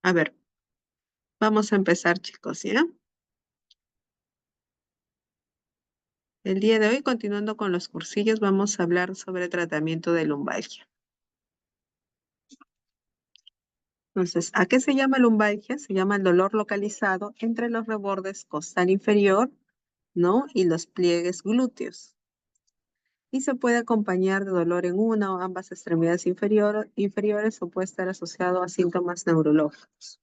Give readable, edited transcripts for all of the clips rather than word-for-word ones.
A ver, vamos a empezar, chicos, ¿ya? El día de hoy, continuando con los cursillos, vamos a hablar sobre tratamiento de lumbalgia. Entonces, ¿a qué se llama lumbalgia? Se llama el dolor localizado entre los rebordes costal inferior, ¿no? Y los pliegues glúteos. Y se puede acompañar de dolor en una o ambas extremidades inferiores o puede estar asociado a síntomas neurológicos.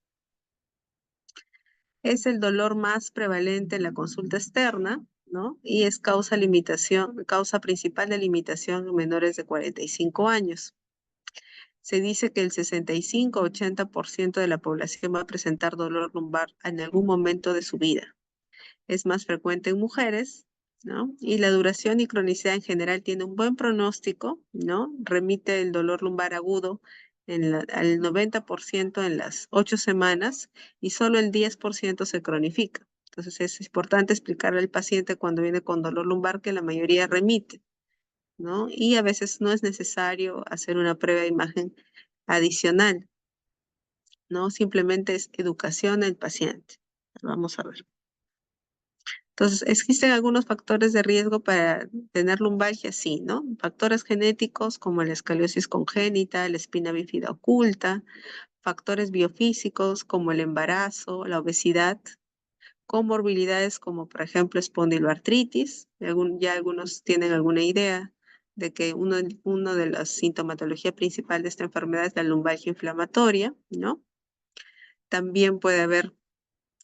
Es el dolor más prevalente en la consulta externa, ¿no? Y es causa principal de limitación en menores de 45 años. Se dice que el 65-80% de la población va a presentar dolor lumbar en algún momento de su vida. Es más frecuente en mujeres, ¿no? Y la duración y cronicidad en general tiene un buen pronóstico, ¿no? Remite el dolor lumbar agudo al 90% en las 8 semanas y solo el 10% se cronifica. Entonces es importante explicarle al paciente cuando viene con dolor lumbar que la mayoría remite, ¿no? Y a veces no es necesario hacer una prueba de imagen adicional, ¿no? Simplemente es educación del paciente. Vamos a ver. Entonces, ¿existen algunos factores de riesgo para tener lumbalgia? Sí, ¿no? Factores genéticos como la escoliosis congénita, la espina bífida oculta, factores biofísicos como el embarazo, la obesidad, comorbilidades como por ejemplo espondiloartritis. Ya algunos tienen alguna idea de que uno de la sintomatología principal de esta enfermedad es la lumbalgia inflamatoria, ¿no? También puede haber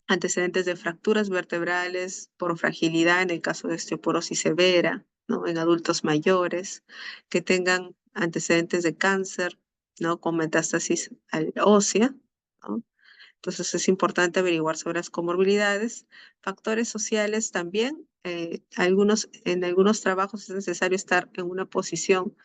antecedentes de fracturas vertebrales por fragilidad en el caso de osteoporosis severa, ¿no? En adultos mayores, que tengan antecedentes de cáncer, ¿no? Con metástasis ósea, ¿no? Entonces es importante averiguar sobre las comorbilidades. Factores sociales también. En algunos trabajos es necesario estar en una posición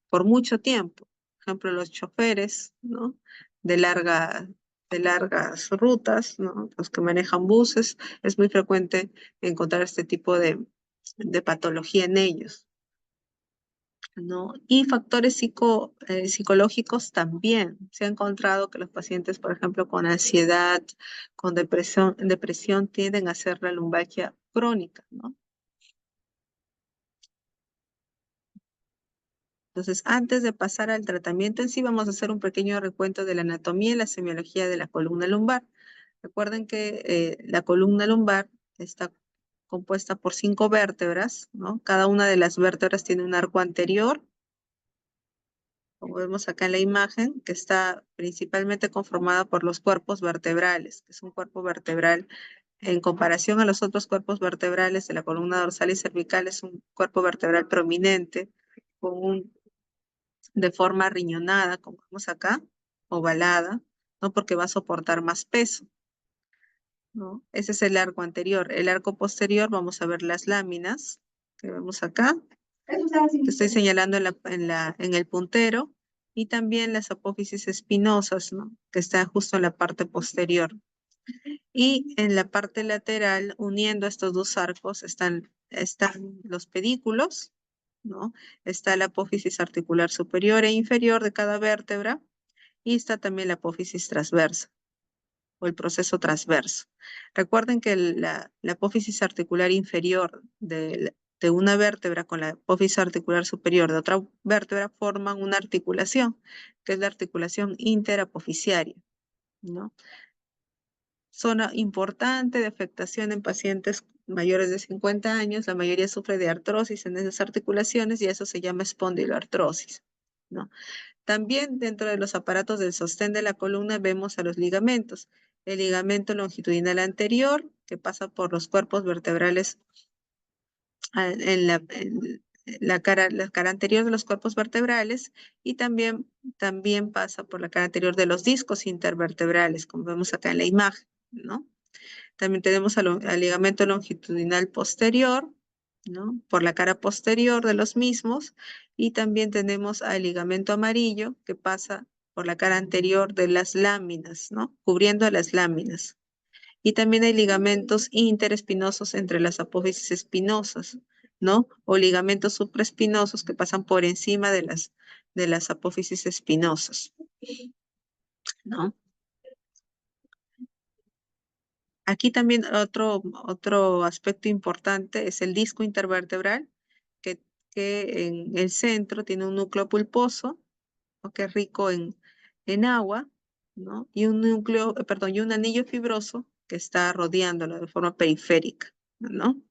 por mucho tiempo. Por ejemplo, los choferes, ¿no? De larga, de largas rutas, ¿no? Los que manejan buses, es muy frecuente encontrar este tipo de patología en ellos, ¿no? Y factores psicológicos también. Se ha encontrado que los pacientes, por ejemplo, con ansiedad, con depresión tienden a hacer la lumbalgia crónica, ¿no? Entonces, antes de pasar al tratamiento en sí, vamos a hacer un pequeño recuento de la anatomía y la semiología de la columna lumbar. Recuerden que la columna lumbar está compuesta por 5 vértebras, ¿no? Cada una de las vértebras tiene un arco anterior, como vemos acá en la imagen, que está principalmente conformada por los cuerpos vertebrales, que es un cuerpo vertebral en comparación a los otros cuerpos vertebrales de la columna dorsal y cervical, es un cuerpo vertebral prominente, con de forma riñonada, como vemos acá, ovalada, ¿no? Porque va a soportar más peso, ¿no? Ese es el arco anterior. El arco posterior, vamos a ver las láminas que vemos acá. Que estoy señalando en el puntero. Y también las apófisis espinosas, ¿no? Que están justo en la parte posterior. Y en la parte lateral, uniendo estos dos arcos, están los pedículos, ¿no? Está la apófisis articular superior e inferior de cada vértebra y está también la apófisis transversa o el proceso transverso. Recuerden que la apófisis articular inferior de una vértebra con la apófisis articular superior de otra vértebra forman una articulación, que es la articulación interapofisiaria, ¿no? Zona importante de afectación en pacientes mayores de 50 años, la mayoría sufre de artrosis en esas articulaciones y eso se llama espondiloartrosis, ¿no? También dentro de los aparatos del sostén de la columna vemos a los ligamentos. El ligamento longitudinal anterior, que pasa por los cuerpos vertebrales en la cara anterior de los cuerpos vertebrales y también pasa por la cara anterior de los discos intervertebrales, como vemos acá en la imagen, ¿no? También tenemos al ligamento longitudinal posterior, ¿no? Por la cara posterior de los mismos. Y también tenemos al ligamento amarillo que pasa por la cara anterior de las láminas, ¿no? Cubriendo a las láminas. Y también hay ligamentos interespinosos entre las apófisis espinosas, ¿no? O ligamentos supraespinosos que pasan por encima de las apófisis espinosas, ¿no? Aquí también otro aspecto importante es el disco intervertebral, que, que en el centro tiene un núcleo pulposo, ¿no? Que es rico en agua, ¿no? Y un núcleo, perdón, y un anillo fibroso que está rodeándolo de forma periférica, ¿no?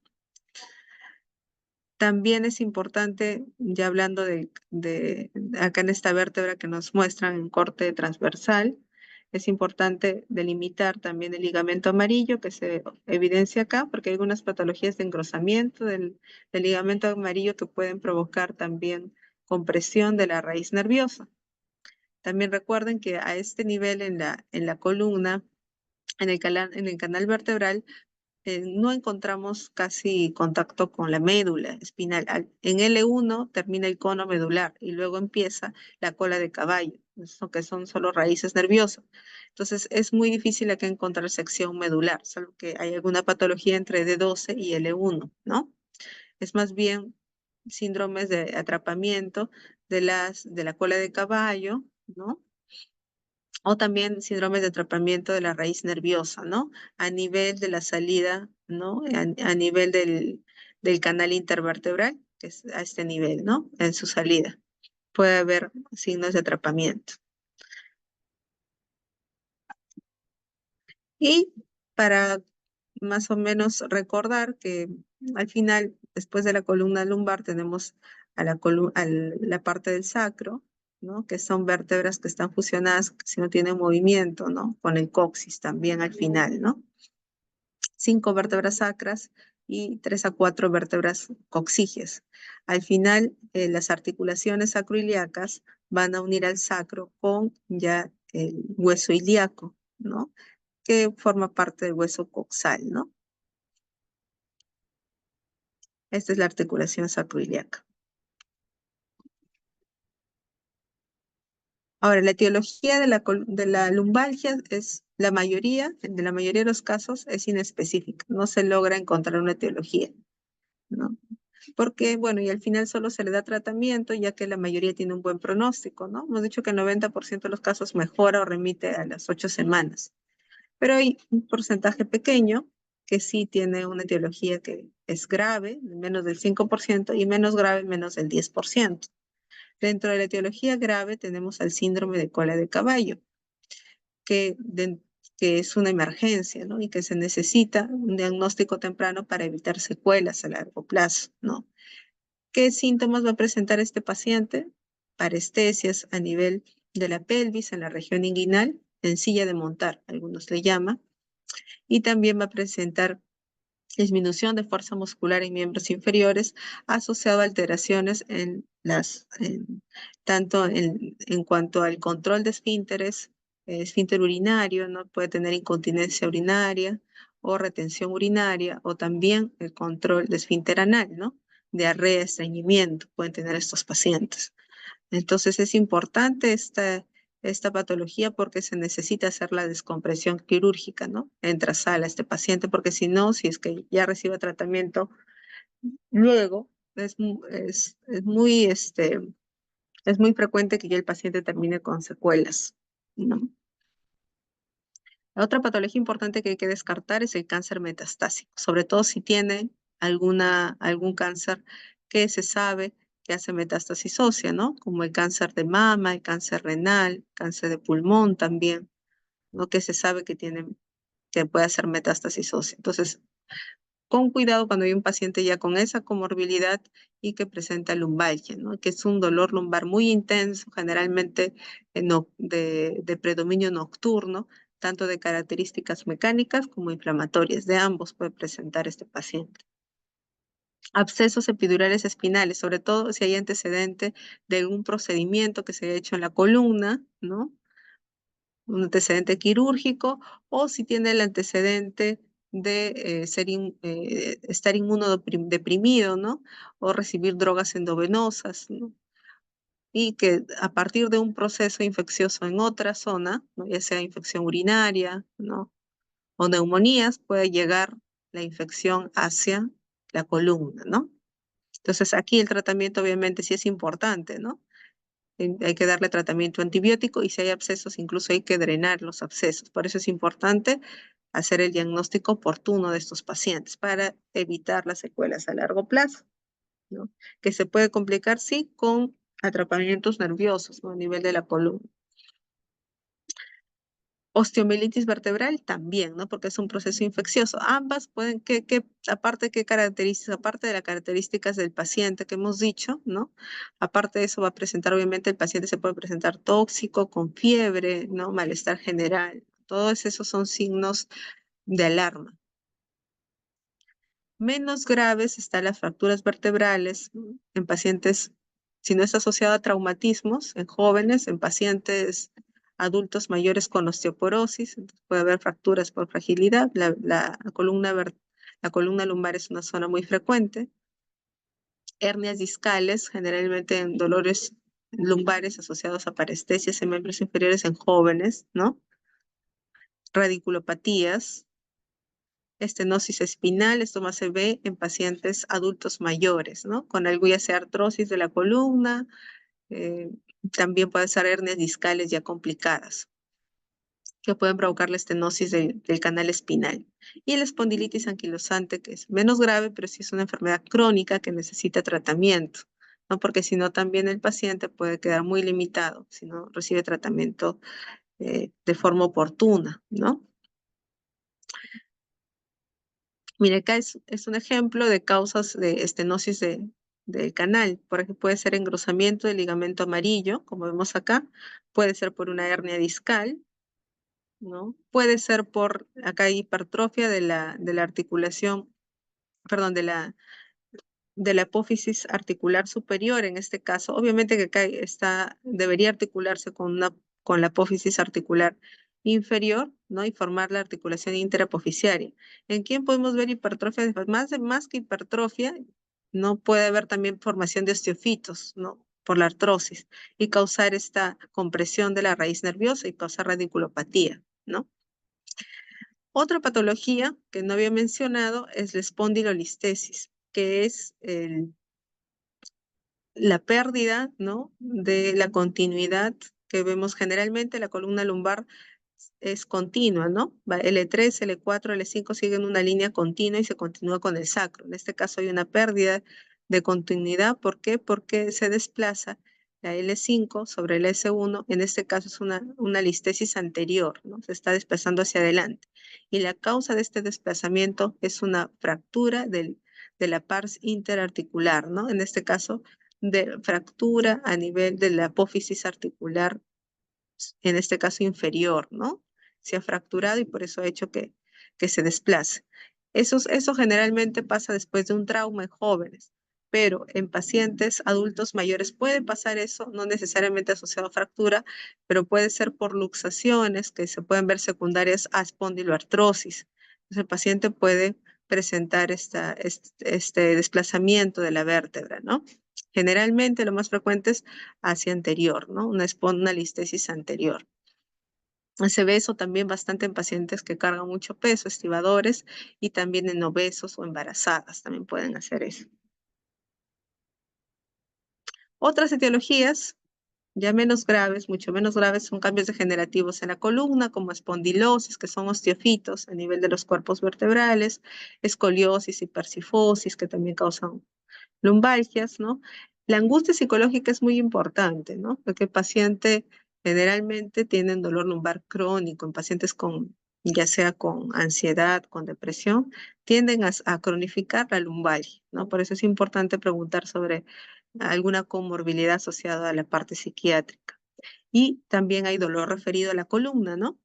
También es importante, ya hablando acá en esta vértebra que nos muestran en corte transversal, es importante delimitar también el ligamento amarillo que se evidencia acá, porque hay algunas patologías de engrosamiento del ligamento amarillo que pueden provocar también compresión de la raíz nerviosa. También recuerden que a este nivel en la columna, en el canal vertebral, no encontramos casi contacto con la médula espinal. En L1 termina el cono medular y luego empieza la cola de caballo, eso que son solo raíces nerviosas. Entonces es muy difícil acá encontrar sección medular, salvo que hay alguna patología entre D12 y L1, ¿no? Es más bien síndromes de atrapamiento de la cola de caballo, ¿no? O también síndromes de atrapamiento de la raíz nerviosa, ¿no? A nivel de la salida, ¿no? A nivel del canal intervertebral, que es a este nivel, ¿no? En su salida. Puede haber signos de atrapamiento. Y para más o menos recordar que al final, después de la columna lumbar, tenemos la parte del sacro, ¿no? Que son vértebras que están fusionadas, si no tienen movimiento, ¿no? Con el coxis también al final, ¿no? 5 vértebras sacras y 3 a 4 vértebras coxígeas. Al final, las articulaciones sacroiliacas van a unir al sacro con ya el hueso ilíaco, ¿no? Que forma parte del hueso coxal, ¿no? Esta es la articulación sacroiliaca. Ahora, la etiología de la lumbalgia es de la mayoría de los casos, es inespecífica. No se logra encontrar una etiología, ¿no? Porque, bueno, y al final solo se le da tratamiento, ya que la mayoría tiene un buen pronóstico, ¿no? Hemos dicho que el 90% de los casos mejora o remite a las 8 semanas, pero hay un porcentaje pequeño que sí tiene una etiología que es grave, menos del 5%, y menos grave, menos del 10%. Dentro de la etiología grave tenemos al síndrome de cola de caballo, que, que es una emergencia, ¿no? Y que se necesita un diagnóstico temprano para evitar secuelas a largo plazo, ¿no? ¿Qué síntomas va a presentar este paciente? Parestesias a nivel de la pelvis, en la región inguinal, en silla de montar, algunos le llaman, y también va a presentar disminución de fuerza muscular en miembros inferiores asociado a alteraciones tanto en cuanto al control de esfínteres, esfínter urinario, ¿no? Puede tener incontinencia urinaria o retención urinaria, o también el control de esfínter anal, ¿no? Diarrea, estreñimiento, pueden tener estos pacientes. Entonces es importante esta patología porque se necesita hacer la descompresión quirúrgica, ¿no? Entrasal a este paciente, porque si no, si es que ya recibe tratamiento, luego es muy frecuente que ya el paciente termine con secuelas, ¿no? La otra patología importante que hay que descartar es el cáncer metastásico, sobre todo si tiene algún cáncer que se sabe que hace metástasis ósea, ¿no? Como el cáncer de mama, el cáncer renal, cáncer de pulmón también, ¿no? Que se sabe que puede hacer metástasis ósea. Entonces, con cuidado cuando hay un paciente ya con esa comorbilidad y que presenta lumbalgia, ¿no? Que es un dolor lumbar muy intenso, generalmente de predominio nocturno, tanto de características mecánicas como inflamatorias. De ambos puede presentar este paciente. Abscesos epidurales espinales, sobre todo si hay antecedente de algún procedimiento que se haya hecho en la columna, ¿no? Un antecedente quirúrgico, o si tiene el antecedente de estar inmunodeprimido, ¿no? O recibir drogas endovenosas, ¿no? Y que a partir de un proceso infeccioso en otra zona, ¿no? Ya sea infección urinaria, ¿no? O neumonías, puede llegar la infección hacia la columna, ¿no? Entonces aquí el tratamiento obviamente sí es importante, ¿no? Hay que darle tratamiento antibiótico y si hay abscesos, incluso hay que drenar los abscesos. Por eso es importante hacer el diagnóstico oportuno de estos pacientes para evitar las secuelas a largo plazo, ¿no? Que se puede complicar, sí, con atrapamientos nerviosos, ¿no? A nivel de la columna. Osteomielitis vertebral también, ¿no? Porque es un proceso infeccioso. Ambas pueden, aparte, ¿qué características? Aparte de las características del paciente que hemos dicho, ¿no? Aparte de eso va a presentar, obviamente, el paciente se puede presentar tóxico, con fiebre, ¿no? Malestar general. Todos esos son signos de alarma. Menos graves están las fracturas vertebrales, ¿no? En pacientes, si no es asociado a traumatismos, en jóvenes, en pacientes adultos mayores con osteoporosis, entonces puede haber fracturas por fragilidad. La columna lumbar es una zona muy frecuente. Hernias discales, generalmente en dolores lumbares asociados a parestesias en miembros inferiores en jóvenes, ¿no? Radiculopatías, estenosis espinal, esto más se ve en pacientes adultos mayores, ¿no? Con algo ya sea artrosis de la columna, eh, también puede ser hernias discales ya complicadas, que pueden provocar la estenosis del canal espinal. Y la espondilitis anquilosante, que es menos grave, pero sí es una enfermedad crónica que necesita tratamiento, ¿no? Porque si no, también el paciente puede quedar muy limitado si no recibe tratamiento de forma oportuna, ¿no? Mira, acá es un ejemplo de causas de estenosis del canal. Por ejemplo, puede ser engrosamiento del ligamento amarillo, como vemos acá. Puede ser por una hernia discal, ¿no? Puede ser por, acá hipertrofia de la articulación, perdón, de la apófisis articular superior, en este caso. Obviamente que acá debería articularse con la apófisis articular inferior, ¿no? Y formar la articulación interapoficiaria. ¿En quién podemos ver hipertrofia? Más que hipertrofia, no puede haber también formación de osteofitos, ¿no? Por la artrosis y causar esta compresión de la raíz nerviosa y causar radiculopatía, ¿no? Otra patología que no había mencionado es la espondilolistesis, que es la pérdida, ¿no? De la continuidad que vemos generalmente. La columna lumbar es continua, ¿no? L3, L4, L5 siguen una línea continua y se continúa con el sacro. En este caso hay una pérdida de continuidad. ¿Por qué? Porque se desplaza la L5 sobre el S1. En este caso es una listesis anterior, ¿no? Se está desplazando hacia adelante. Y la causa de este desplazamiento es una fractura de la pars interarticular, ¿no? En este caso, de fractura a nivel de la apófisis articular, en este caso inferior, ¿no? Se ha fracturado y por eso ha hecho que se desplace. Eso generalmente pasa después de un trauma en jóvenes, pero en pacientes adultos mayores puede pasar eso, no necesariamente asociado a fractura, pero puede ser por luxaciones que se pueden ver secundarias a espondiloartrosis. Entonces el paciente puede presentar este desplazamiento de la vértebra, ¿no? Generalmente lo más frecuente es hacia anterior, ¿no? Una listesis anterior. Se ve eso también bastante en pacientes que cargan mucho peso, estibadores, y también en obesos o embarazadas también pueden hacer eso. Otras etiologías ya menos graves, mucho menos graves, son cambios degenerativos en la columna, como espondilosis, que son osteofitos a nivel de los cuerpos vertebrales, escoliosis y persifosis, que también causan lumbalgias, ¿no? La angustia psicológica es muy importante, ¿no? Porque el paciente generalmente tiene dolor lumbar crónico, en pacientes ya sea con ansiedad, con depresión, tienden a cronificar la lumbalgia, ¿no? Por eso es importante preguntar sobre alguna comorbilidad asociada a la parte psiquiátrica. Y también hay dolor referido a la columna, ¿no?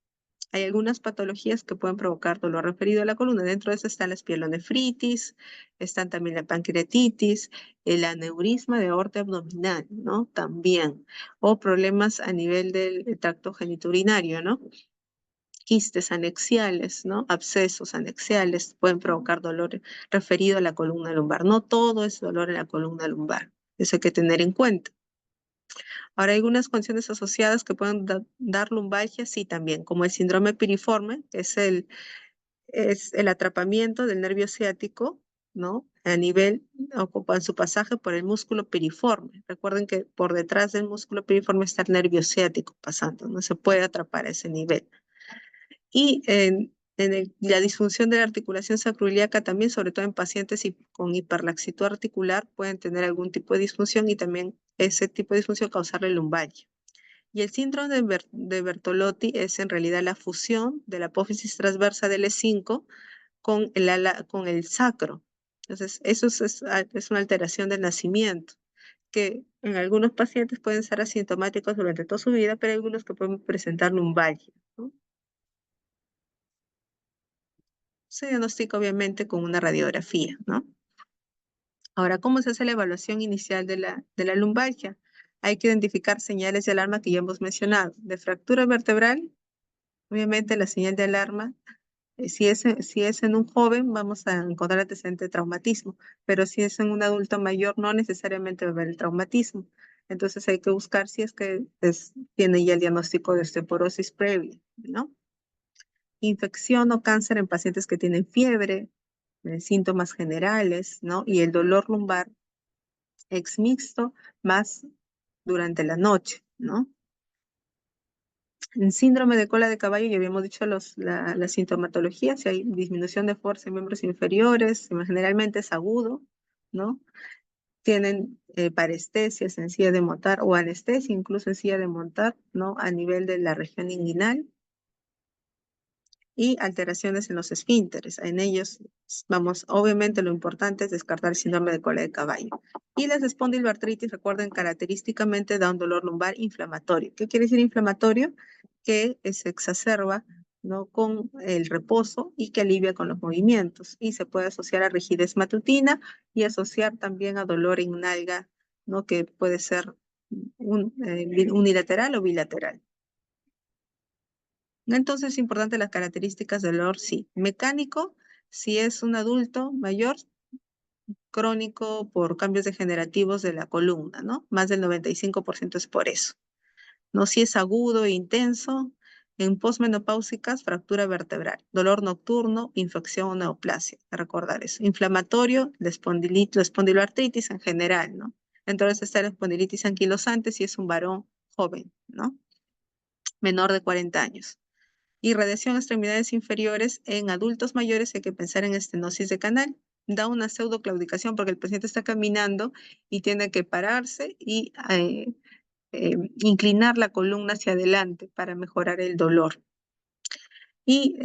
Hay algunas patologías que pueden provocar dolor referido a la columna. Dentro de eso están la espilonefritis, están también la pancreatitis, el aneurisma de aorta abdominal, ¿no? También. O problemas a nivel del tracto genitourinario, ¿no? Quistes anexiales, ¿no? Abscesos anexiales pueden provocar dolor referido a la columna lumbar. No todo es dolor en la columna lumbar. Eso hay que tener en cuenta. Ahora, hay algunas condiciones asociadas que pueden dar lumbalgia, sí, también, como el síndrome piriforme, que es el atrapamiento del nervio ciático, ¿no? A nivel, ocupa su pasaje por el músculo piriforme. Recuerden que por detrás del músculo piriforme está el nervio ciático pasando, no se puede atrapar a ese nivel. Y La disfunción de la articulación sacroiliaca también, sobre todo en pacientes con hiperlaxitud articular, pueden tener algún tipo de disfunción y también ese tipo de disfunción causarle lumbalgia. Y el síndrome de Bertolotti es en realidad la fusión de la apófisis transversa del E5 con el sacro. Entonces, eso es una alteración del nacimiento, que en algunos pacientes pueden ser asintomáticos durante toda su vida, pero hay algunos que pueden presentar lumbalgia, ¿no? Se diagnostica obviamente con una radiografía, ¿no? Ahora, ¿cómo se hace la evaluación inicial de la lumbalgia? Hay que identificar señales de alarma que ya hemos mencionado. De fractura vertebral, obviamente la señal de alarma, si es en un joven, vamos a encontrar antecedente de traumatismo, pero si es en un adulto mayor, no necesariamente va a haber el traumatismo. Entonces hay que buscar si es que tiene ya el diagnóstico de osteoporosis previa, ¿no? Infección o cáncer en pacientes que tienen fiebre, síntomas generales, ¿no? Y el dolor lumbar ex mixto más durante la noche, ¿no? En síndrome de cola de caballo ya habíamos dicho la sintomatología, si hay disminución de fuerza en miembros inferiores, generalmente es agudo, ¿no? Tienen parestesias en silla de montar o anestesia incluso en silla de montar, ¿no? A nivel de la región inguinal y alteraciones en los esfínteres. En ellos, vamos, obviamente lo importante es descartar el síndrome de cola de caballo. Y las espondiloartritis, recuerden, característicamente da un dolor lumbar inflamatorio. ¿Qué quiere decir inflamatorio? Que se exacerba, ¿no? Con el reposo y que alivia con los movimientos. Y se puede asociar a rigidez matutina y asociar también a dolor en nalga, ¿no? Que puede ser unilateral o bilateral. Entonces es importante las características del dolor, sí. Mecánico, si es un adulto mayor, crónico por cambios degenerativos de la columna, ¿no? Más del 95% es por eso. ¿No? Si es agudo e intenso, en posmenopáusicas, fractura vertebral, dolor nocturno, infección o neoplasia. Hay que recordar eso. Inflamatorio, la espondiloartritis en general, ¿no? Entonces está la espondilitis anquilosante si es un varón joven, ¿no? Menor de 40 años. Irradiación a extremidades inferiores en adultos mayores hay que pensar en estenosis de canal. Da una pseudoclaudicación porque el paciente está caminando y tiene que pararse y inclinar la columna hacia adelante para mejorar el dolor. Y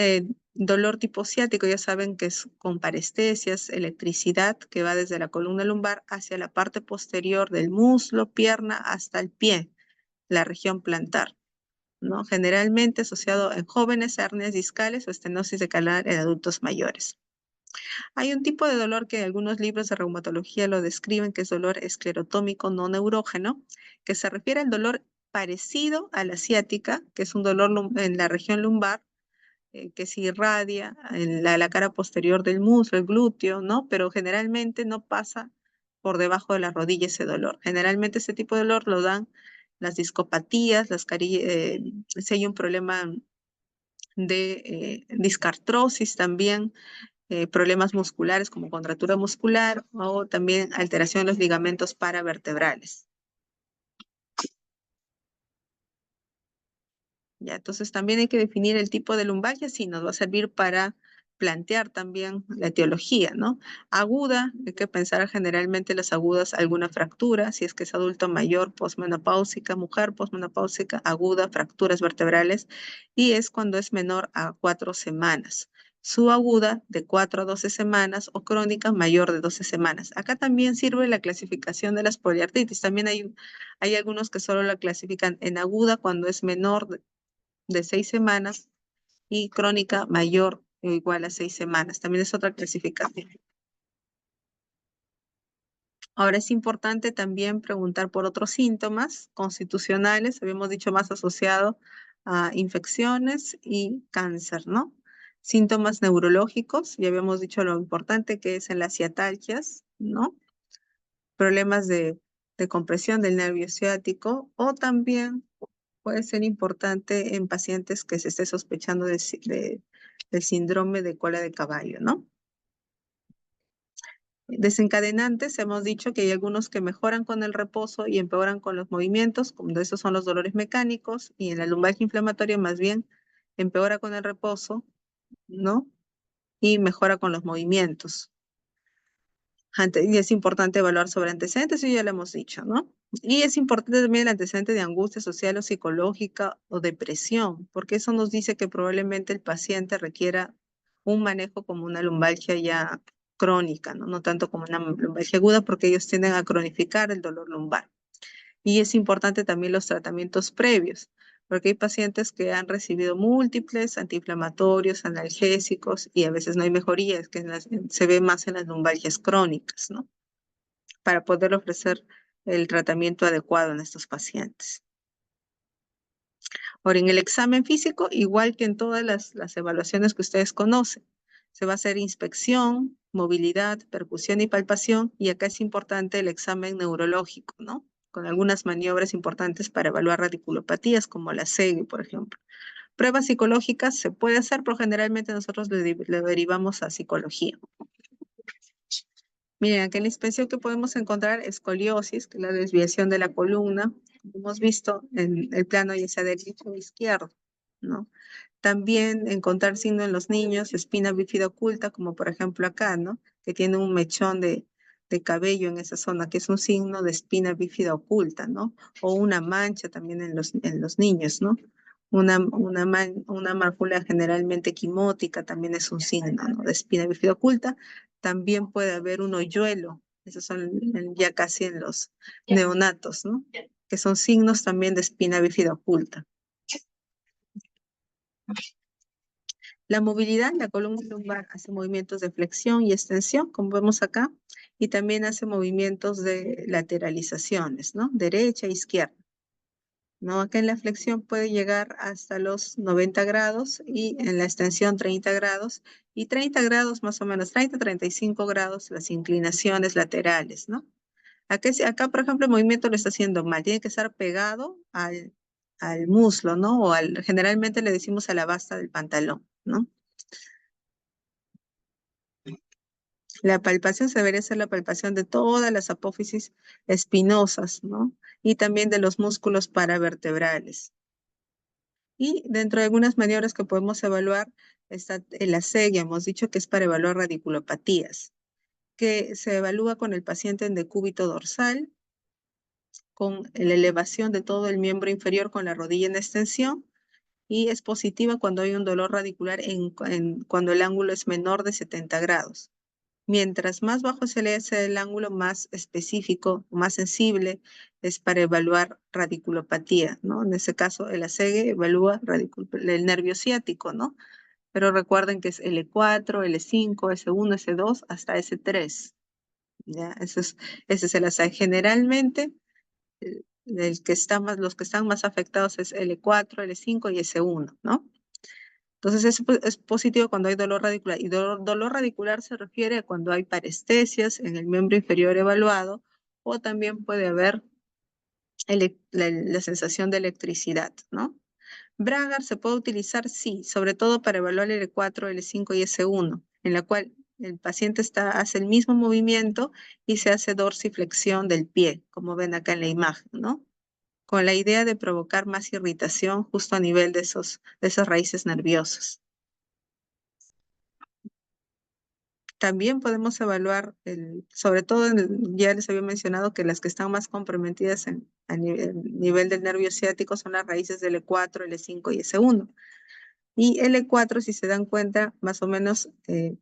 dolor tipo ciático, ya saben que es con parestesias, electricidad que va desde la columna lumbar hacia la parte posterior del muslo, pierna, hasta el pie, la región plantar, ¿no? Generalmente asociado en jóvenes, hernias discales o estenosis de canal en adultos mayores. Hay un tipo de dolor que algunos libros de reumatología lo describen, que es dolor esclerotómico no neurógeno, que se refiere al dolor parecido a la ciática, que es un dolor en la región lumbar, que se irradia en la cara posterior del muslo, el glúteo, ¿no? Pero generalmente no pasa por debajo de la rodilla ese dolor. Generalmente ese tipo de dolor lo dan las discopatías, si hay un problema de discartrosis también, problemas musculares como contractura muscular o también alteración de los ligamentos paravertebrales. Ya, entonces también hay que definir el tipo de lumbalgia, sí, nos va a servir para plantear también la etiología, ¿no? Aguda, hay que pensar generalmente las agudas, alguna fractura, si es que es adulto mayor, posmenopáusica, mujer posmenopáusica, aguda, fracturas vertebrales, y es cuando es menor a 4 semanas. Subaguda de 4 a 12 semanas o crónica mayor de 12 semanas. Acá también sirve la clasificación de las poliartritis. También hay algunos que solo la clasifican en aguda cuando es menor de 6 semanas y crónica mayor o igual a 6 semanas. También es otra clasificación. Ahora es importante también preguntar por otros síntomas constitucionales, habíamos dicho más asociado a infecciones y cáncer, ¿no? Síntomas neurológicos, ya habíamos dicho lo importante que es en las ciatalgias, ¿no? Problemas de compresión del nervio ciático o también puede ser importante en pacientes que se esté sospechando del síndrome de cola de caballo, ¿no? Desencadenantes, hemos dicho que hay algunos que mejoran con el reposo y empeoran con los movimientos, como esos son los dolores mecánicos, y en la lumbalgia inflamatoria más bien empeora con el reposo ¿no? Y mejora con los movimientos. Y es importante evaluar sobre antecedentes, y ya lo hemos dicho, ¿no? Y es importante también el antecedente de angustia social o psicológica o depresión, porque eso nos dice que probablemente el paciente requiera un manejo como una lumbalgia ya crónica, ¿no? No tanto como una lumbalgia aguda, porque ellos tienden a cronificar el dolor lumbar. Y es importante también los tratamientos previos, porque hay pacientes que han recibido múltiples antiinflamatorios, analgésicos, y a veces no hay mejoría, es que se ve más en las lumbalgias crónicas, ¿no? Para poder ofrecer el tratamiento adecuado en estos pacientes. Ahora, en el examen físico, igual que en todas las evaluaciones que ustedes conocen, se va a hacer inspección, movilidad, percusión y palpación, y acá es importante el examen neurológico, ¿no? Con algunas maniobras importantes para evaluar radiculopatías, como la SEGI, por ejemplo. Pruebas psicológicas se puede hacer, pero generalmente nosotros le derivamos a psicología. Miren, aquí en la inspección que podemos encontrar escoliosis, que es la desviación de la columna, como hemos visto en el plano ya sea derecho o izquierdo, ¿no? También encontrar signo en los niños, espina bífida oculta, como por ejemplo acá, ¿no? Que tiene un mechón de cabello en esa zona, que es un signo de espina bífida oculta, ¿no? O una mancha también en los niños, ¿no? Una mácula generalmente quimótica también es un signo, ¿no? De espina bífida oculta. También puede haber un hoyuelo, esos son ya casi en los neonatos, ¿no? Que son signos también de espina bífida oculta. La movilidad, la columna lumbar hace movimientos de flexión y extensión, como vemos acá, y también hace movimientos de lateralizaciones, ¿no? Derecha e izquierda, ¿no? Acá en la flexión puede llegar hasta los 90 grados y en la extensión 30 grados, y 30 grados más o menos, 35 grados las inclinaciones laterales, ¿no? Acá, por ejemplo, el movimiento lo está haciendo mal, tiene que estar pegado al muslo, ¿no? Generalmente le decimos a la basta del pantalón, ¿no? La palpación se debería hacer la palpación de todas las apófisis espinosas, ¿no? Y también de los músculos paravertebrales. Y dentro de algunas maniobras que podemos evaluar está el ASEG, hemos dicho que es para evaluar radiculopatías, que se evalúa con el paciente en decúbito dorsal, con la elevación de todo el miembro inferior con la rodilla en extensión, y es positiva cuando hay un dolor radicular cuando el ángulo es menor de 70 grados. Mientras más bajo se le hace el ángulo, más específico, más sensible es para evaluar radiculopatía, ¿no? En ese caso, el ASEGE evalúa el nervio ciático, ¿no? Pero recuerden que es L4, L5, S1, S2, hasta S3, ¿ya? Ese es el ASEGE. Generalmente, los que están más afectados es L4, L5 y S1, ¿no? Entonces es positivo cuando hay dolor radicular. Y dolor radicular se refiere a cuando hay parestesias en el miembro inferior evaluado, o también puede haber la sensación de electricidad, ¿no? Bragar se puede utilizar, sí, sobre todo para evaluar L4, L5 y S1, en la cual el paciente hace el mismo movimiento y se hace dorsiflexión del pie, como ven acá en la imagen, ¿no? Con la idea de provocar más irritación justo a nivel de esas raíces nerviosas. También podemos evaluar, sobre todo, ya les había mencionado que las que están más comprometidas a nivel del nervio ciático son las raíces del E4, L5 y S1. Y L4, si se dan cuenta, más o menos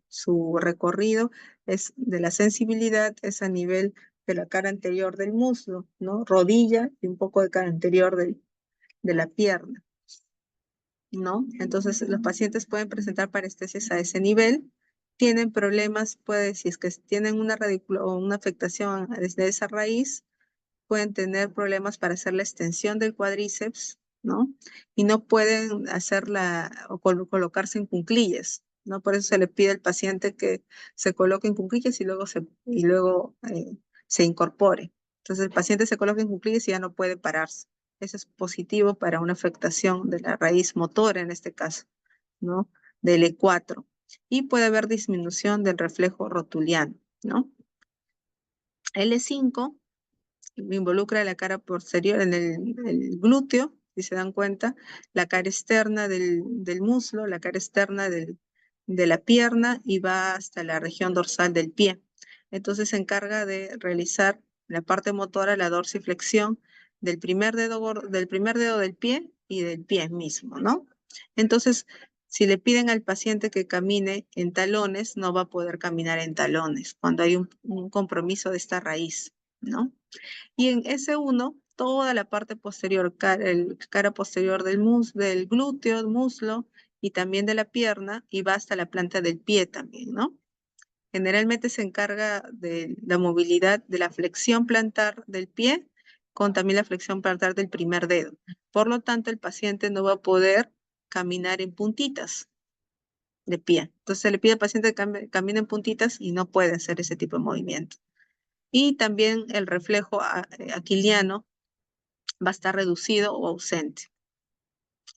su recorrido es de la sensibilidad, es a nivel de la cara anterior del muslo, ¿no? Rodilla y un poco de cara anterior de la pierna, ¿no? Entonces, los pacientes pueden presentar parestesias a ese nivel, tienen problemas, si es que tienen o una afectación desde esa raíz, pueden tener problemas para hacer la extensión del cuádriceps, ¿no? Y no pueden colocarse en cuclillas, ¿no? Por eso se le pide al paciente que se coloque en cuclillas y luego se incorpore. Entonces el paciente se coloca en cuclillas y ya no puede pararse. Eso es positivo para una afectación de la raíz motora en este caso, ¿no? Del E4. Y puede haber disminución del reflejo rotuliano, ¿no? L5 involucra la cara posterior en el glúteo, si se dan cuenta, la cara externa del muslo, la cara externa de la pierna y va hasta la región dorsal del pie. Entonces se encarga de realizar la parte motora, la dorsiflexión del primer dedo del pie y del pie mismo, ¿no? Entonces, si le piden al paciente que camine en talones, no va a poder caminar en talones cuando hay un compromiso de esta raíz, ¿no? Y en S1, toda la parte posterior, cara posterior del glúteo, muslo y también de la pierna y va hasta la planta del pie también, ¿no? Generalmente se encarga de la movilidad de la flexión plantar del pie con también la flexión plantar del primer dedo. Por lo tanto, el paciente no va a poder caminar en puntitas de pie. Entonces se le pide al paciente que camine en puntitas y no puede hacer ese tipo de movimiento. Y también el reflejo aquiliano va a estar reducido o ausente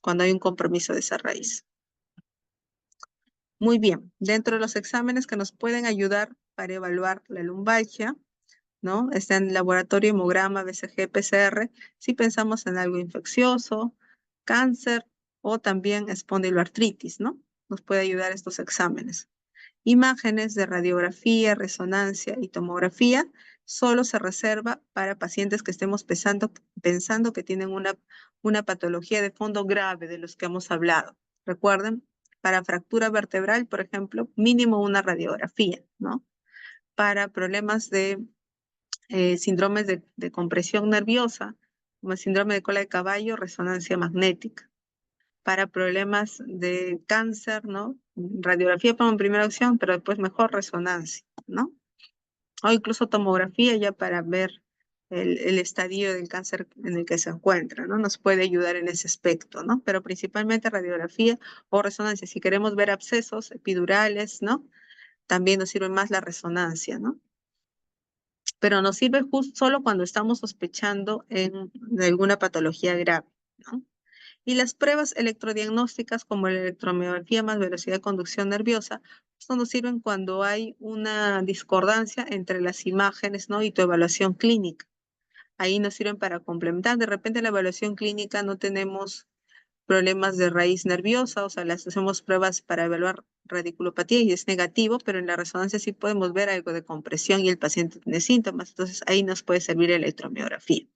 cuando hay un compromiso de esa raíz. Muy bien, dentro de los exámenes que nos pueden ayudar para evaluar la lumbalgia, ¿no? Está en laboratorio, hemograma, BCG, PCR, si pensamos en algo infeccioso, cáncer o también espondiloartritis, ¿no? Nos puede ayudar estos exámenes. Imágenes de radiografía, resonancia y tomografía solo se reserva para pacientes que estemos pensando que tienen una patología de fondo grave de los que hemos hablado. Recuerden, para fractura vertebral, por ejemplo, mínimo una radiografía, ¿no? Para problemas de síndromes de compresión nerviosa, como el síndrome de cola de caballo, resonancia magnética. Para problemas de cáncer, ¿no? Radiografía como primera opción, pero después mejor resonancia, ¿no? O incluso tomografía ya para ver el estadio del cáncer en el que se encuentra, ¿no? Nos puede ayudar en ese aspecto, ¿no? Pero principalmente radiografía o resonancia. Si queremos ver abscesos epidurales, ¿no? También nos sirve más la resonancia, ¿no? Pero nos sirve justo solo cuando estamos sospechando de alguna patología grave, ¿no? Y las pruebas electrodiagnósticas como la electromiografía más velocidad de conducción nerviosa, esto nos sirven cuando hay una discordancia entre las imágenes, ¿no? Y tu evaluación clínica. Ahí nos sirven para complementar. De repente en la evaluación clínica no tenemos problemas de raíz nerviosa, o sea, las hacemos pruebas para evaluar radiculopatía y es negativo, pero en la resonancia sí podemos ver algo de compresión y el paciente tiene síntomas. Entonces ahí nos puede servir la electromiografía.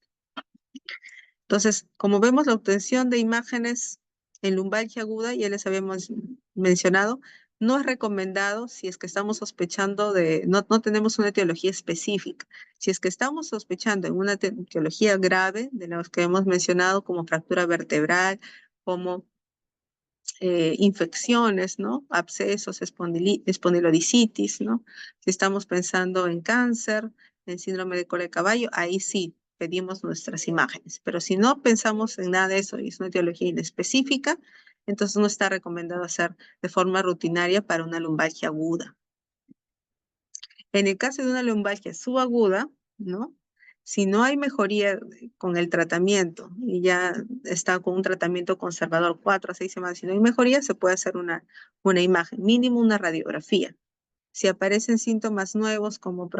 Entonces, como vemos, la obtención de imágenes en lumbalgia aguda, ya les habíamos mencionado, no es recomendado si es que estamos sospechando no tenemos una etiología específica. Si es que estamos sospechando en una etiología grave, de las que hemos mencionado, como fractura vertebral, como infecciones, ¿no? Abscesos, espondilodicitis, ¿no? Si estamos pensando en cáncer, en síndrome de cola de caballo, ahí sí pedimos nuestras imágenes. Pero si no pensamos en nada de eso y es una etiología inespecífica, entonces no está recomendado hacer de forma rutinaria para una lumbalgia aguda. En el caso de una lumbalgia subaguda, ¿no? Si no hay mejoría con el tratamiento y ya está con un tratamiento conservador 4 a 6 semanas, si no hay mejoría, se puede hacer una imagen, mínimo una radiografía. Si aparecen síntomas nuevos como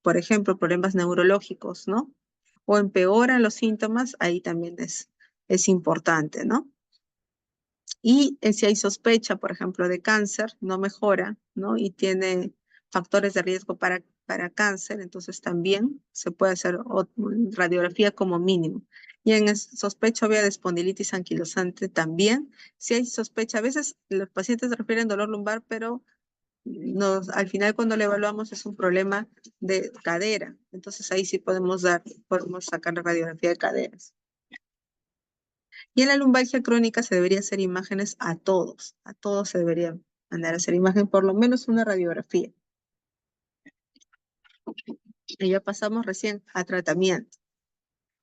por ejemplo problemas neurológicos, ¿no? O empeoran los síntomas, ahí también es importante, ¿no? Y si hay sospecha, por ejemplo, de cáncer, no mejora, ¿no? Y tiene factores de riesgo para cáncer, entonces también se puede hacer radiografía como mínimo. Y en sospecha obvia de espondilitis anquilosante también, si hay sospecha, a veces los pacientes refieren dolor lumbar, pero al final cuando le evaluamos es un problema de cadera, entonces ahí sí podemos sacar la radiografía de caderas. Y en la lumbalgia crónica se debería hacer imágenes a todos se debería mandar a hacer imagen, por lo menos una radiografía. Y ya pasamos recién a tratamiento.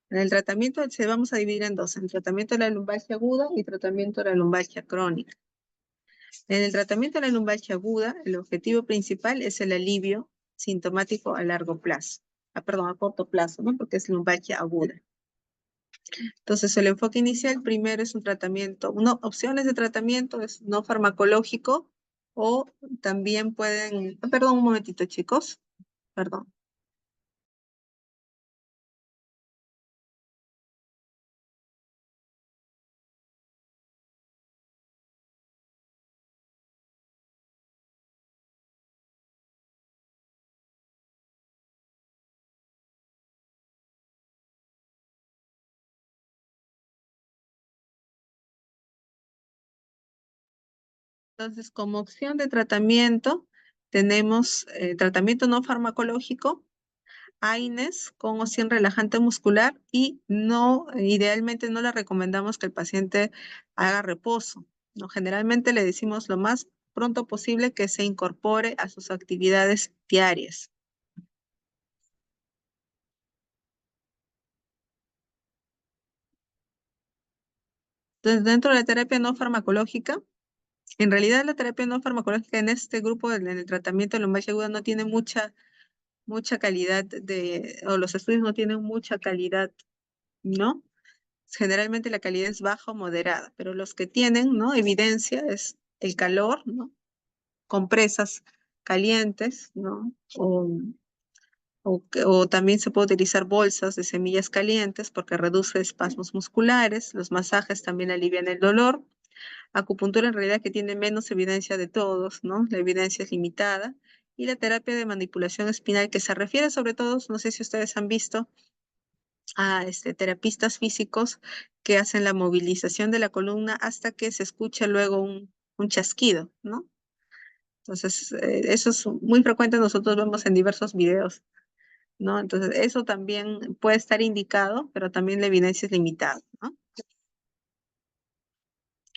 En el tratamiento se vamos a dividir en dos, el tratamiento de la lumbalgia aguda y tratamiento de la lumbalgia crónica. En el tratamiento de la lumbalgia aguda, el objetivo principal es el alivio sintomático a largo plazo. Perdón, a corto plazo, ¿no? Porque es lumbalgia aguda. Entonces, el enfoque inicial primero es un tratamiento, opciones de tratamiento es no farmacológico o también pueden, perdón, un momentito, chicos, perdón. Entonces, como opción de tratamiento, tenemos tratamiento no farmacológico, AINES con opción relajante muscular y no, idealmente no le recomendamos que el paciente haga reposo, ¿no? Generalmente le decimos lo más pronto posible que se incorpore a sus actividades diarias. Entonces, dentro de la terapia no farmacológica, en realidad la terapia no farmacológica en este grupo, en el tratamiento de lumbalgia aguda, no tiene mucha calidad o los estudios no tienen mucha calidad, ¿no? Generalmente la calidad es baja o moderada, pero los que tienen, ¿no? Evidencia es el calor, ¿no? Compresas calientes, ¿no? O también se puede utilizar bolsas de semillas calientes porque reduce espasmos musculares. Los masajes también alivian el dolor. Acupuntura en realidad que tiene menos evidencia de todos, ¿no? La evidencia es limitada. Y la terapia de manipulación espinal que se refiere sobre todo, no sé si ustedes han visto, a terapistas físicos que hacen la movilización de la columna hasta que se escucha luego un chasquido, ¿no? Entonces, eso es muy frecuente, nosotros vemos en diversos videos, ¿no? Entonces, eso también puede estar indicado, pero también la evidencia es limitada, ¿no?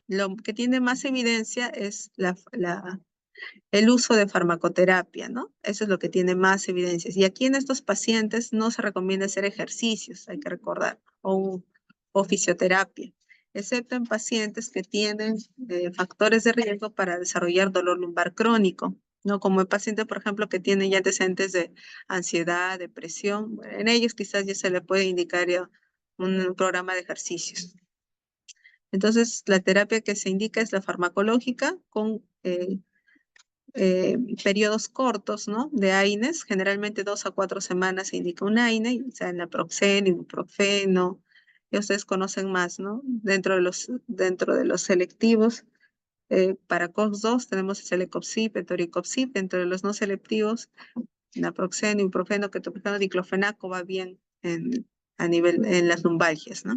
Lo que tiene más evidencia es el uso de farmacoterapia, ¿no? Eso es lo que tiene más evidencias. Y aquí en estos pacientes no se recomienda hacer ejercicios, hay que recordar, o fisioterapia, excepto en pacientes que tienen factores de riesgo para desarrollar dolor lumbar crónico, ¿no? Como el paciente, por ejemplo, que tiene ya antecedentes de ansiedad, depresión, bueno, en ellos quizás ya se le puede indicar ya un programa de ejercicios. Entonces, la terapia que se indica es la farmacológica con periodos cortos, ¿no? De AINES, generalmente 2 a 4 semanas se indica un AINE, o sea, en naproxeno, ibuprofeno, y ustedes conocen más, ¿no? Dentro de los selectivos, para COX-2 tenemos el Celecoxib, Etoricoxib, dentro de los no selectivos, naproxeno, ibuprofeno, ketoprofeno, diclofenaco va bien en las lumbalgias, ¿no?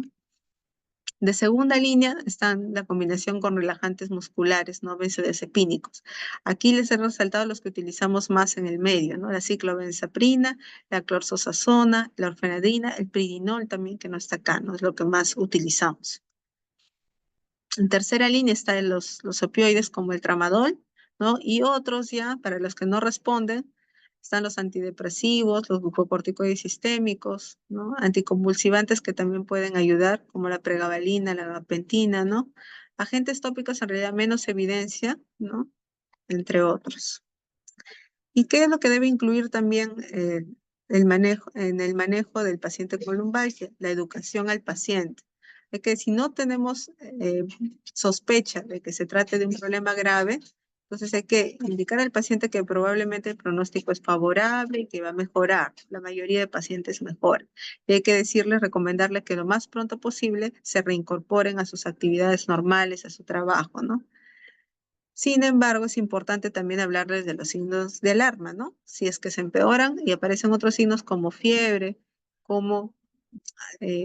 De segunda línea están la combinación con relajantes musculares, no benzodiazepínicos. Aquí les he resaltado los que utilizamos más en el medio, ¿no? La ciclobenzaprina, la clorzosazona, la orfenadrina, el piridinol también, que no está acá, no es lo que más utilizamos. En tercera línea están los opioides como el tramadol, ¿no? Y otros ya, para los que no responden, están los antidepresivos, los glucocorticoides sistémicos, ¿no? Anticonvulsivantes que también pueden ayudar, como la pregabalina, la gabapentina, ¿no? Agentes tópicos en realidad menos evidencia, ¿no? Entre otros. ¿Y qué es lo que debe incluir también en el manejo del paciente con lumbalgia? La educación al paciente. Es que si no tenemos sospecha de que se trate de un problema grave, entonces hay que indicar al paciente que probablemente el pronóstico es favorable y que va a mejorar. La mayoría de pacientes mejoran. Y hay que decirle, recomendarle que lo más pronto posible se reincorporen a sus actividades normales, a su trabajo, ¿no? Sin embargo, es importante también hablarles de los signos de alarma, ¿no? Si es que se empeoran y aparecen otros signos como fiebre, como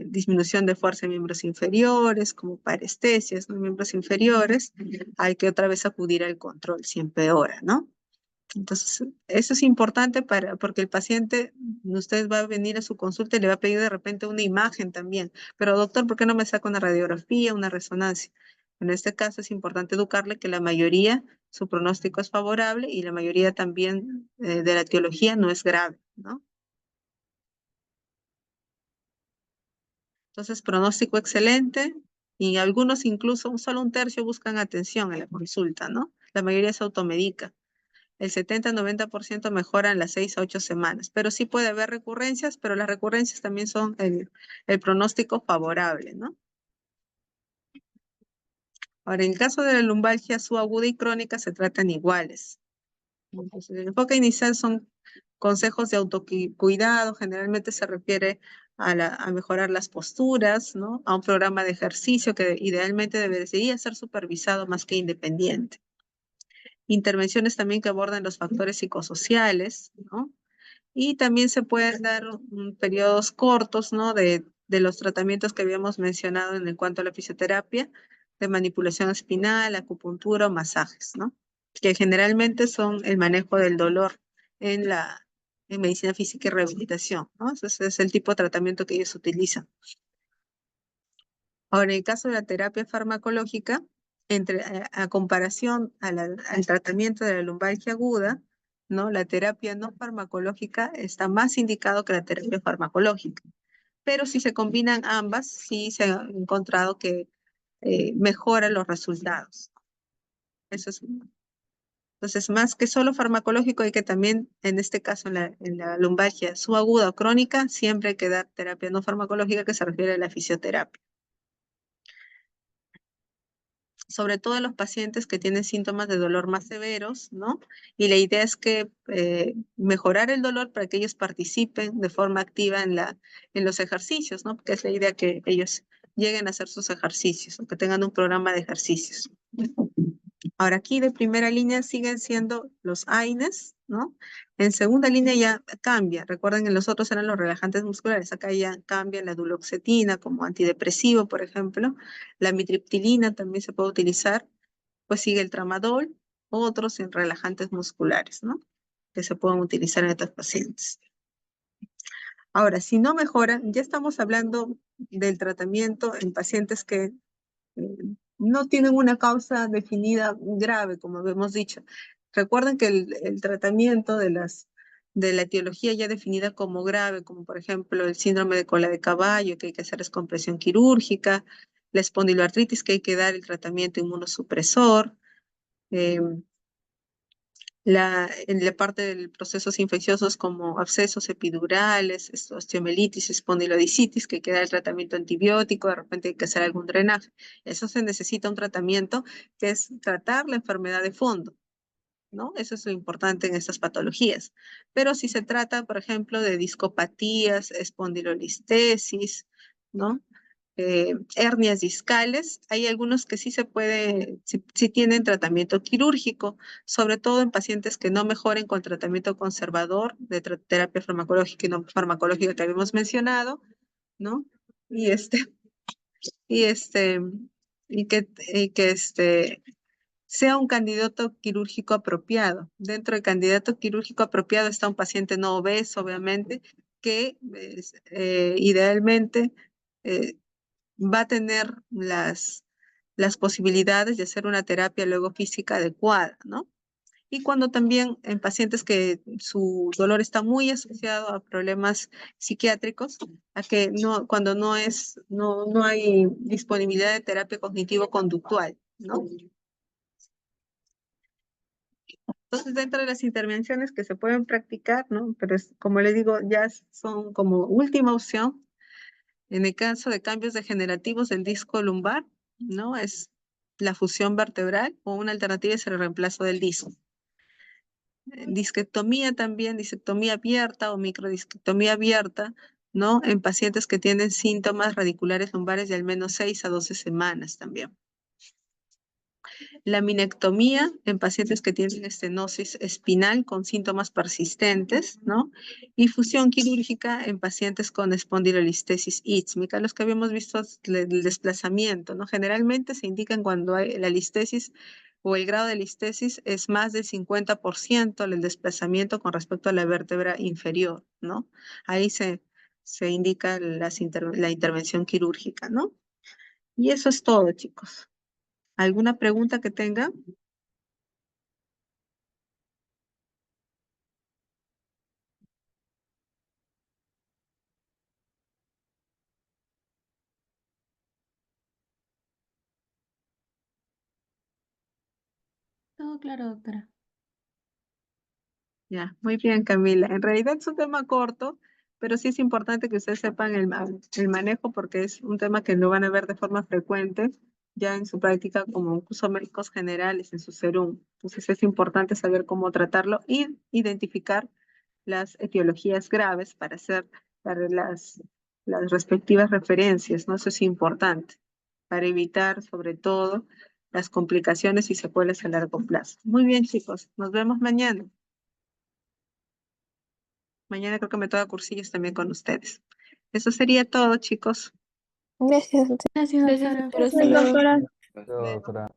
disminución de fuerza en miembros inferiores, como parestesias en miembros inferiores, hay que otra vez acudir al control si empeora, ¿no? Entonces, eso es importante porque el paciente, usted va a venir a su consulta y le va a pedir de repente una imagen también. Pero doctor, ¿por qué no me saca una radiografía, una resonancia? En este caso es importante educarle que la mayoría, su pronóstico es favorable y la mayoría también de la etiología no es grave, ¿no? Entonces, pronóstico excelente y algunos incluso, solo un tercio buscan atención en la consulta, ¿no? La mayoría se automedica. El 70-90% mejora en las 6 a 8 semanas, pero sí puede haber recurrencias, pero las recurrencias también son el pronóstico favorable, ¿no? Ahora, en el caso de la lumbalgia subaguda y crónica se tratan iguales. Entonces, el enfoque inicial son consejos de autocuidado, generalmente se refiere a mejorar las posturas, ¿no? A un programa de ejercicio que idealmente debería ser supervisado más que independiente. Intervenciones también que abordan los factores psicosociales, ¿no? Y también se pueden dar periodos cortos, ¿no? De los tratamientos que habíamos mencionado en cuanto a la fisioterapia, de manipulación espinal, acupuntura o masajes, ¿no? Que generalmente son el manejo del dolor en en medicina física y rehabilitación, ¿no? Ese es el tipo de tratamiento que ellos utilizan. Ahora, en el caso de la terapia farmacológica, a comparación al tratamiento de la lumbalgia aguda, ¿no? La terapia no farmacológica está más indicado que la terapia farmacológica. Pero si se combinan ambas, sí se ha encontrado que mejora los resultados. Eso es. Entonces, más que solo farmacológico, hay que también, en este caso, en la lumbalgia subaguda o crónica, siempre hay que dar terapia no farmacológica, que se refiere a la fisioterapia. Sobre todo en los pacientes que tienen síntomas de dolor más severos, ¿no? Y la idea es que mejorar el dolor para que ellos participen de forma activa en los ejercicios, ¿no? Porque es la idea que ellos lleguen a hacer sus ejercicios, o que tengan un programa de ejercicios. Ahora aquí de primera línea siguen siendo los AINES, ¿no? En segunda línea ya cambia. Recuerden que los otros eran los relajantes musculares. Acá ya cambia la duloxetina como antidepresivo, por ejemplo. La amitriptilina también se puede utilizar. Pues sigue el tramadol, otros en relajantes musculares, ¿no? Que se pueden utilizar en estos pacientes. Ahora, si no mejoran, ya estamos hablando del tratamiento en pacientes que no tienen una causa definida grave, como hemos dicho. Recuerden que el tratamiento de la etiología ya definida como grave, como por ejemplo el síndrome de cola de caballo, que hay que hacer descompresión quirúrgica, la espondiloartritis, que hay que dar el tratamiento inmunosupresor, eh, en la parte de procesos infecciosos como abscesos epidurales, osteomelitis, espondilodicitis, que queda el tratamiento antibiótico, de repente hay que hacer algún drenaje. Eso se necesita un tratamiento que es tratar la enfermedad de fondo, ¿no? Eso es lo importante en estas patologías. Pero si se trata, por ejemplo, de discopatías, espondilolistesis, ¿no? Hernias discales, hay algunos que sí se puede, sí tienen tratamiento quirúrgico, sobre todo en pacientes que no mejoren con tratamiento conservador de terapia farmacológica y no farmacológica que habíamos mencionado, ¿no? Y y este, y que sea un candidato quirúrgico apropiado. Dentro del candidato quirúrgico apropiado está un paciente no obeso, obviamente, que idealmente eh, va a tener las posibilidades de hacer una terapia luego física adecuada, ¿no? Y cuando también en pacientes que su dolor está muy asociado a problemas psiquiátricos, a que no, cuando no hay disponibilidad de terapia cognitivo-conductual, ¿no? Entonces, dentro de las intervenciones que se pueden practicar, ¿no? Pero como le digo, ya son como última opción. En el caso de cambios degenerativos del disco lumbar, ¿no? Es la fusión vertebral o una alternativa es el reemplazo del disco. Disquectomía también, disectomía abierta o microdisquectomía abierta, ¿no? En pacientes que tienen síntomas radiculares lumbares de al menos 6 a 12 semanas también. Laminectomía en pacientes que tienen estenosis espinal con síntomas persistentes, ¿no? Y fusión quirúrgica en pacientes con espondilolistesis ísmica, los que habíamos visto el desplazamiento, ¿no? Generalmente se indican cuando hay la listesis o el grado de listesis es más del 50% el desplazamiento con respecto a la vértebra inferior, ¿no? Ahí se indica la intervención quirúrgica, ¿no? Y eso es todo, chicos. ¿Alguna pregunta que tenga? Todo claro, doctora. Ya, muy bien, Camila. En realidad es un tema corto, pero sí es importante que ustedes sepan el manejo porque es un tema que lo van a ver de forma frecuente ya en su práctica como incluso médicos generales en su serum. Entonces es importante saber cómo tratarlo y identificar las etiologías graves para hacer las respectivas referencias, ¿no? Eso es importante para evitar sobre todo las complicaciones y secuelas a largo plazo. Muy bien, chicos, nos vemos mañana. Mañana creo que me toca cursillos también con ustedes. Eso sería todo, chicos. Gracias, Gracias, gracias, doctora. doctora. Hasta luego. Doctora.